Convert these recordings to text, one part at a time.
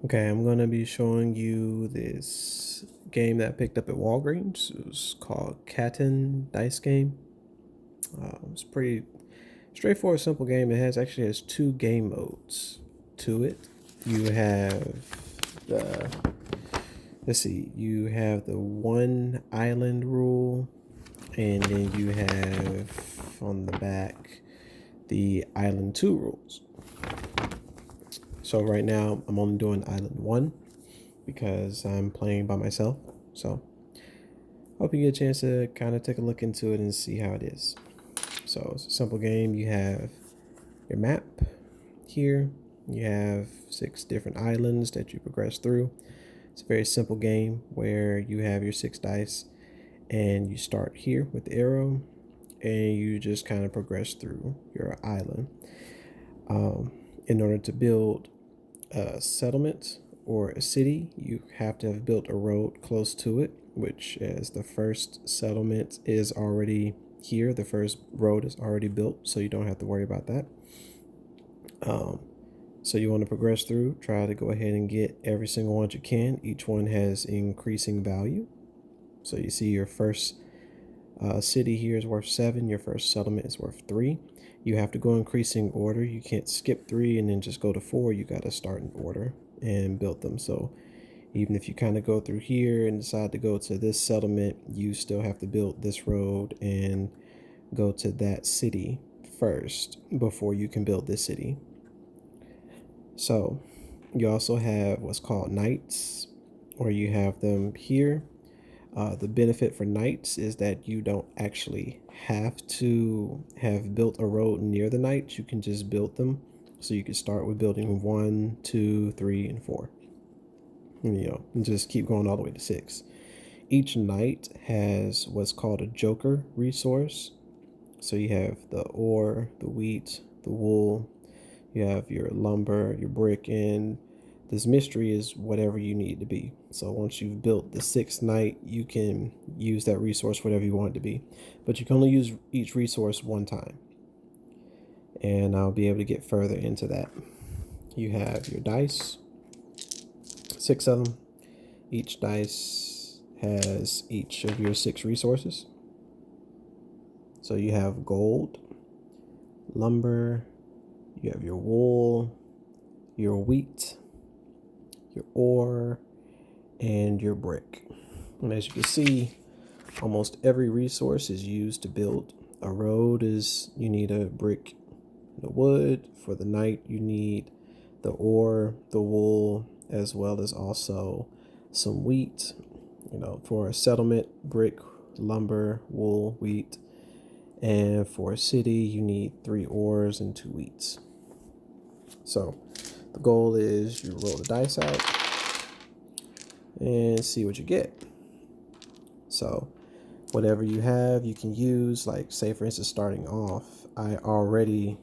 Okay, I'm going to be showing you this game that I picked up at Walgreens. It was called Catan Dice Game. It's pretty straightforward, simple game. It actually has two game modes to it. You have the you have the one island rule, and then you have on the back the island two rules. So right now I'm only doing island one because I'm playing by myself. So hope you get a chance to kind of take a look into it and see how it is. So it's a simple game. You have your map here. You have 6 different islands that you progress through. It's a very simple game where you have your 6 dice and you start here with the arrow and you just kind of progress through your island. In order to build a settlement or a city, you have to have built a road close to it, which as the first settlement is already here, the first road is already built, so you don't have to worry about that. So you want to progress through, try to go ahead and get every single one you can. Each one has increasing value. So you see your first city here is worth 7, your first settlement is worth 3. You have to go increasing order. You can't skip 3 and then just go to 4. You got to start in order and build them. So even if you kind of go through here and decide to go to this settlement, you still have to build this road and go to that city first before you can build this city. So you also have what's called knights, or you have them here. The benefit for knights is that you don't actually have to have built a road near the knights. You can just build them. So you can start with building 1, 2, 3, and 4. And just keep going all the way to 6. Each knight has what's called a joker resource. So you have the ore, the wheat, the wool, you have your lumber, your brick, and this mystery is whatever you need it to be. So once you've built the 6th night, you can use that resource whatever you want it to be. But you can only use each resource one time. And I'll be able to get further into that. You have your dice, 6 of them. Each dice has each of your 6 resources. So you have gold, lumber, you have your wool, your wheat, your ore, and your brick. And as you can see, almost every resource is used to build. A road is, you need a brick, the wood. For the night, you need the ore, the wool, as well as also some wheat. For a settlement, brick, lumber, wool, wheat. And for a city, you need 3 ores and 2 wheats. So the goal is you roll the dice out and see what you get. So whatever you have, you can use. Like, say for instance, starting off, I already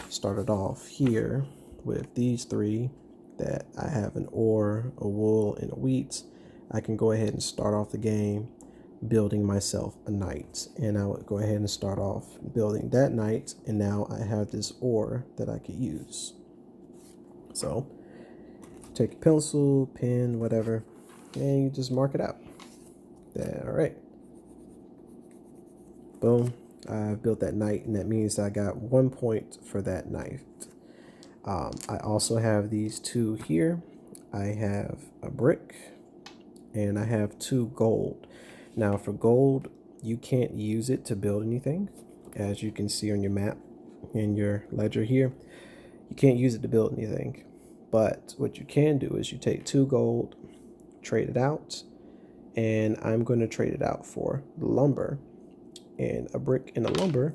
started off here with these 3 that I have an ore, a wool, and a wheat. I can go ahead and start off the game building myself a knight, and I would go ahead and start off building that knight, and now I have this ore that I could use. So take a pencil, pen, whatever, and you just mark it out. All right, boom, I built that knight, and that means I got 1 point for that knight. I also have these 2 here. I have a brick and I have 2 gold. Now for gold, you can't use it to build anything. As you can see on your map in your ledger here, you can't use it to build anything. But what you can do is you take 2 gold, trade it out, and I'm going to trade it out for lumber. And a brick and a lumber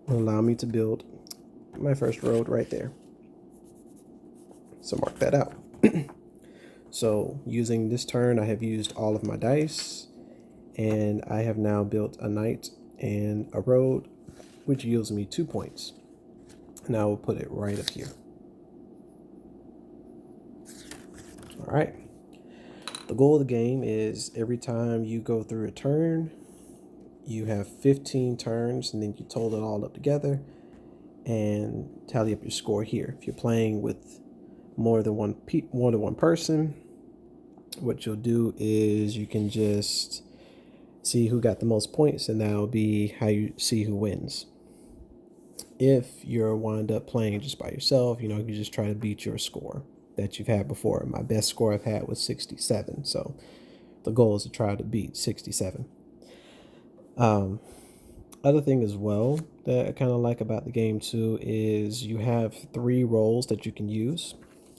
will allow me to build my first road right there. So mark that out. So using this turn, I have used all of my dice, and I have now built a knight and a road, which yields me 2 points. And I will put it right up here. All right. The goal of the game is every time you go through a turn, you have 15 turns, and then you total it all up together and tally up your score here. If you're playing with more than one person, what you'll do is you can just see who got the most points, and that'll be how you see who wins. If you're wind up playing just by yourself, you just try to beat your score that you've had before. My best score I've had was 67, so the goal is to try to beat 67. Other thing as well that I kind of like about the game too is you have 3 rolls that you can use.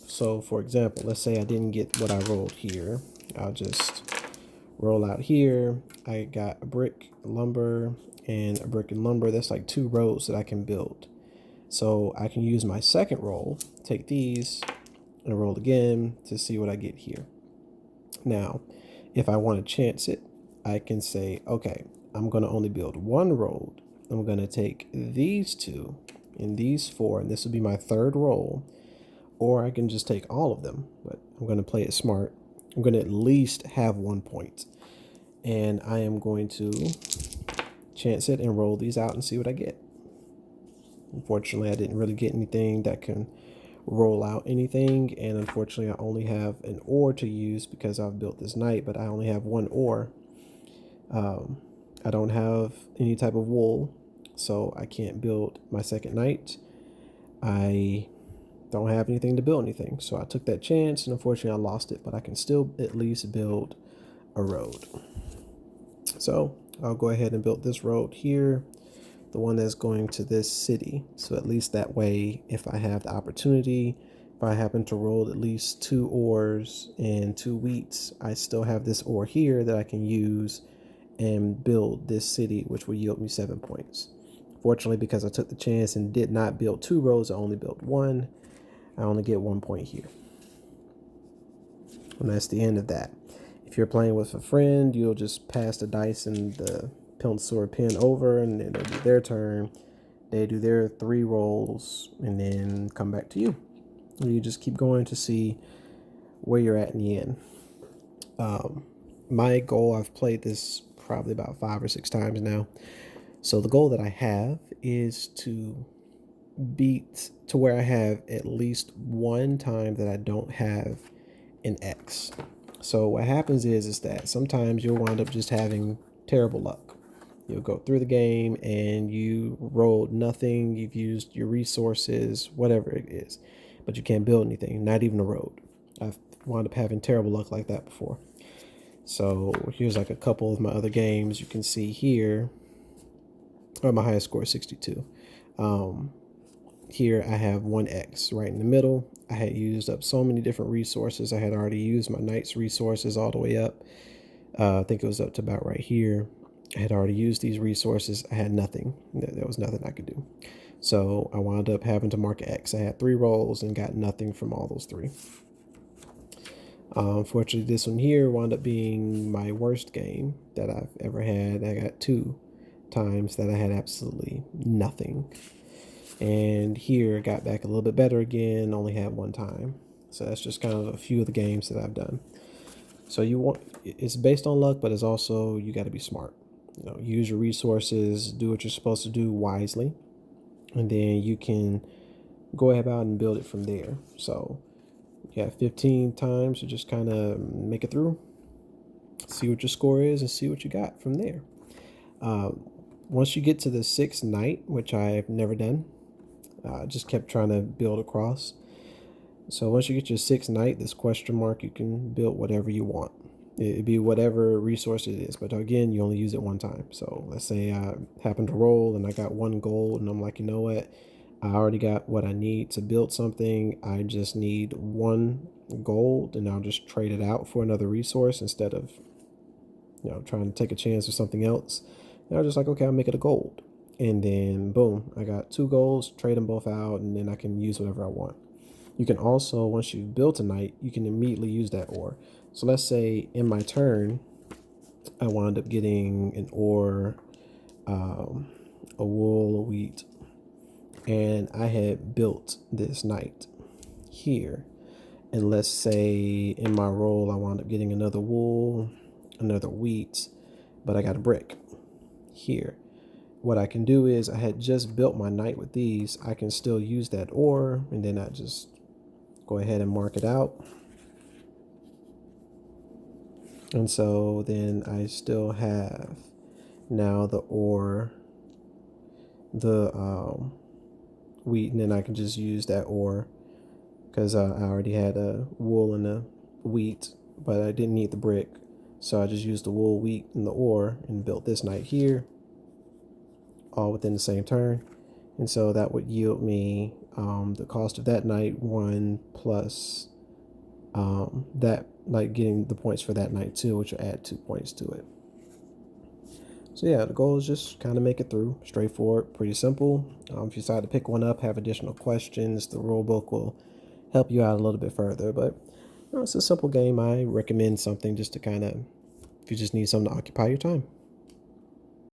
So for example, let's say I didn't get what I rolled here. I'll just roll out here. I got a brick, lumber, and a brick and lumber. That's like 2 roads that I can build. So I can use my second roll, take these, and roll again to see what I get here. Now, if I want to chance it, I can say, okay, I'm going to only build 1 road. I'm going to take these 2 and these 4, and this will be my 3rd roll. Or I can just take all of them, but I'm going to play it smart. I'm going to at least have 1 point. And I am going to chance it and roll these out and see what I get. Unfortunately, I didn't really get anything that can roll out anything, and unfortunately I only have an ore to use because I've built this knight, but I only have 1 ore. I don't have any type of wool, so I can't build my second knight. I don't have anything to build anything, so I took that chance, and unfortunately I lost it, but I can still at least build a road. So I'll go ahead and build this road here, the one that's going to this city. So at least that way, if I have the opportunity, if I happen to roll at least 2 ores and 2 wheats, I still have this ore here that I can use and build this city, which will yield me 7 points. Fortunately, because I took the chance and did not build 2 rows, I only built 1. I only get 1 point here. And that's the end of that. If you're playing with a friend, you'll just pass the dice and the pencil or pen over, and then it'll be their turn. They do their 3 rolls and then come back to you. And you just keep going to see where you're at in the end. My goal, I've played this probably about 5 or 6 times now. So the goal that I have is to beat to where I have at least 1 time that I don't have an X. So what happens is that sometimes you'll wind up just having terrible luck. You'll go through the game and you rolled nothing, you've used your resources, whatever it is, but you can't build anything, not even a road. I've wound up having terrible luck like that before. So here's like a couple of my other games. You can see here, my highest score is 62. Here I have 1X right in the middle. I had used up so many different resources. I had already used my knight's resources all the way up. I think it was up to about right here. I had already used these resources. I had nothing. There was nothing I could do. So I wound up having to mark X. I had 3 rolls and got nothing from all those 3. Unfortunately, this one here wound up being my worst game that I've ever had. I got 2 times that I had absolutely nothing. And here got back a little bit better again, only had 1 time. So that's just kind of a few of the games that I've done. So it's based on luck, but it's also, you got to be smart. Use your resources, do what you're supposed to do wisely, and then you can go about and build it from there. So you have 15 times to just kind of make it through, see what your score is, and see what you got from there. Once you get to the 6th night, which I've never done, just kept trying to build across. So once you get your 6th night, this question mark, you can build whatever you want. It'd be whatever resource it is, but again, you only use it 1 time. So let's say I happen to roll and I got 1 gold, and I'm like, you know what? I already got what I need to build something. I just need 1 gold, and I'll just trade it out for another resource instead of, trying to take a chance or something else. And I was just like, okay, I'll make it a gold. And then boom, I got 2 golds, trade them both out, and then I can use whatever I want. You can also, once you've built a knight, you can immediately use that ore. So let's say in my turn, I wound up getting an ore, a wool, a wheat, and I had built this knight here. And let's say in my roll, I wound up getting another wool, another wheat, but I got a brick here. What I can do is, I had just built my knight with these. I can still use that ore, and then I just go ahead and mark it out. And so then I still have now the ore, the wheat, and then I can just use that ore because I already had a wool and a wheat, but I didn't need the brick. So I just used the wool, wheat, and the ore and built this knight here, all within the same turn. And so that would yield me the cost of that knight 1 plus that, like getting the points for that knight 2, which will add 2 points to it. So yeah, the goal is just kind of make it through. Straightforward, pretty simple. If you decide to pick one up, have additional questions, the rule book will help you out a little bit further. But it's a simple game. I recommend something just to kind of, if you just need something to occupy your time.